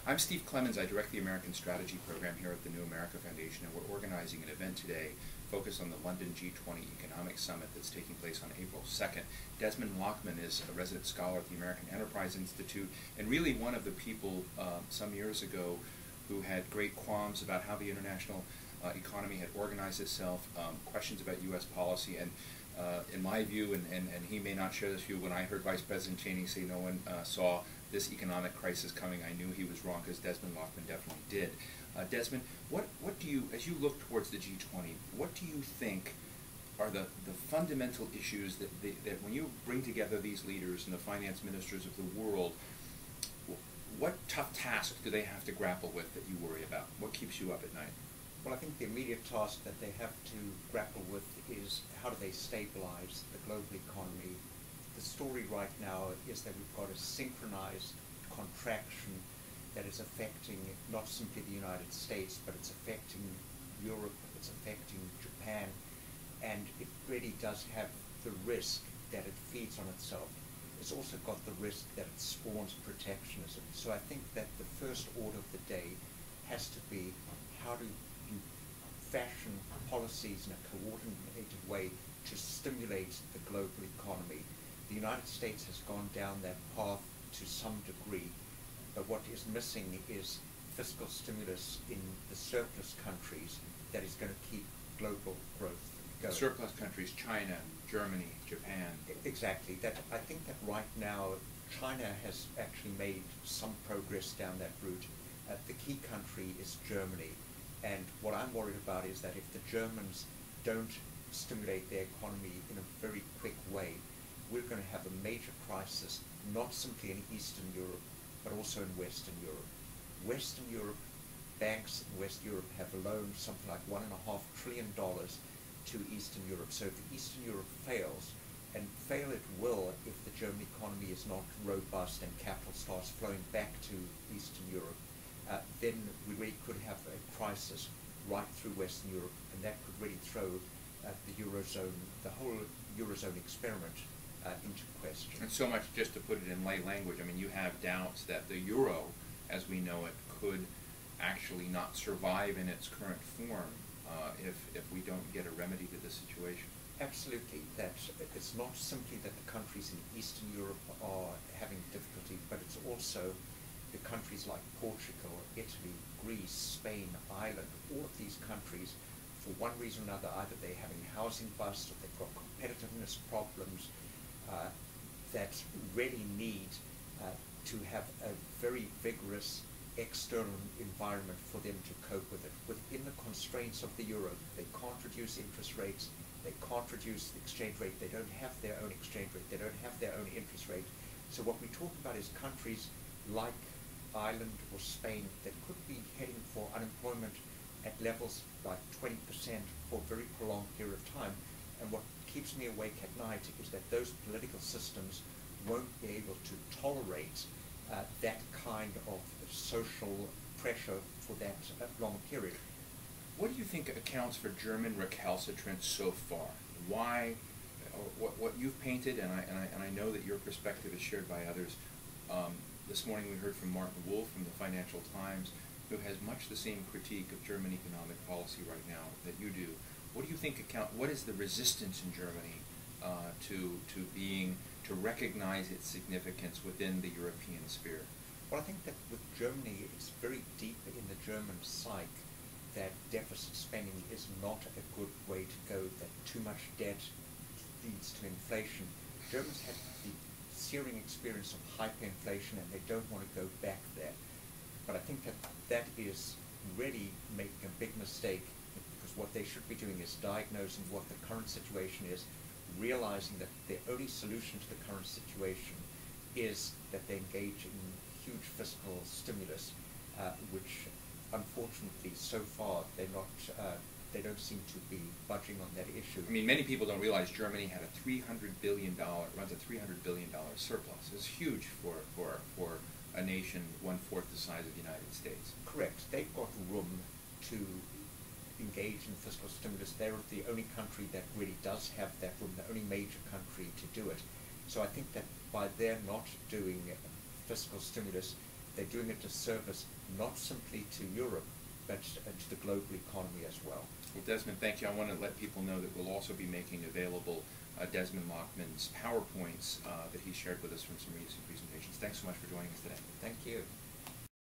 I'm Steve Clemons. I direct the American Strategy Program here at the New America Foundation, and we're organizing an event today focused on the London G20 Economic Summit that's taking place on April 2nd. Desmond Lachman is a resident scholar at the American Enterprise Institute, and really one of the people some years ago who had great qualms about how the international economy had organized itself, questions about U.S. policy, and in my view, and he may not share this view, when I heard Vice President Cheney say no one saw this economic crisis coming, I knew he was wrong, because Desmond Lachman definitely did. Desmond, what do you, as you look towards the G20, what do you think are the fundamental issues that when you bring together these leaders and the finance ministers of the world, what tough task do they have to grapple with that you worry about? What keeps you up at night? Well, I think the immediate task that they have to grapple with is how do they stabilize the global economy. The story right now is that we've got a synchronized contraction that is affecting not simply the United States, but it's affecting Europe, it's affecting Japan, and it really does have the risk that it feeds on itself. It's also got the risk that it spawns protectionism. So I think that the first order of the day has to be how do you fashion policies in a coordinated way to stimulate the global economy. The United States has gone down that path to some degree, but what is missing is fiscal stimulus in the surplus countries that is going to keep global growth going. Surplus countries, China, Germany, Japan. Exactly. I think that right now China has actually made some progress down that route. The key country is Germany, and what I'm worried about is that if the Germans don't stimulate their economy in a very quick way, we're going to have a major crisis, not simply in Eastern Europe, but also in Western Europe. Western Europe, banks in West Europe have loaned something like $1.5 trillion to Eastern Europe. So if Eastern Europe fails, and fail it will if the German economy is not robust and capital starts flowing back to Eastern Europe, then we really could have a crisis right through Western Europe, and that could really throw the Eurozone, the whole Eurozone experiment into question. And so much, just to put it in lay language, I mean, you have doubts that the euro, as we know it, could actually not survive in its current form if we don't get a remedy to the situation. Absolutely. That it's not simply that the countries in Eastern Europe are having difficulty, but it's also the countries like Portugal, Italy, Greece, Spain, Ireland, all of these countries, for one reason or another, either they're having housing bust or they've got competitiveness problems, that really need to have a very vigorous external environment for them to cope with it. Within the constraints of the euro, they can't reduce interest rates, they can't reduce the exchange rate, they don't have their own exchange rate, they don't have their own interest rate. So what we talk about is countries like Ireland or Spain that could be heading for unemployment at levels like 20% for a very prolonged period of time. And what keeps me awake at night is that those political systems won't be able to tolerate that kind of social pressure for that long period. What do you think accounts for German recalcitrance so far? Why, what you've painted, and I know that your perspective is shared by others. This morning we heard from Martin Wolf from the Financial Times, who has much the same critique of German economic policy right now that you do. What do you think what is the resistance in Germany to recognize its significance within the European sphere? Well, I think that with Germany, it's very deep in the German psyche that deficit spending is not a good way to go, that too much debt leads to inflation. Germans have the searing experience of hyperinflation, and they don't want to go back there. But I think that that is really making a big mistake, because what they should be doing is diagnosing what the current situation is, realizing that the only solution to the current situation is that they engage in huge fiscal stimulus, which unfortunately so far they don't seem to be budging on that issue. I mean, many people don't realize Germany had a $300 billion surplus. It's huge for a nation 1/4 the size of the United States. Correct. They've got room to engage in fiscal stimulus. They're the only country that really does have that room, the only major country to do it. So I think that by their not doing fiscal stimulus, they're doing a disservice not simply to Europe, but to the global economy as well. Well, Desmond, thank you. I want to let people know that we'll also be making available Desmond Lachman's PowerPoints that he shared with us from some recent presentations. Thanks so much for joining us today. Thank you.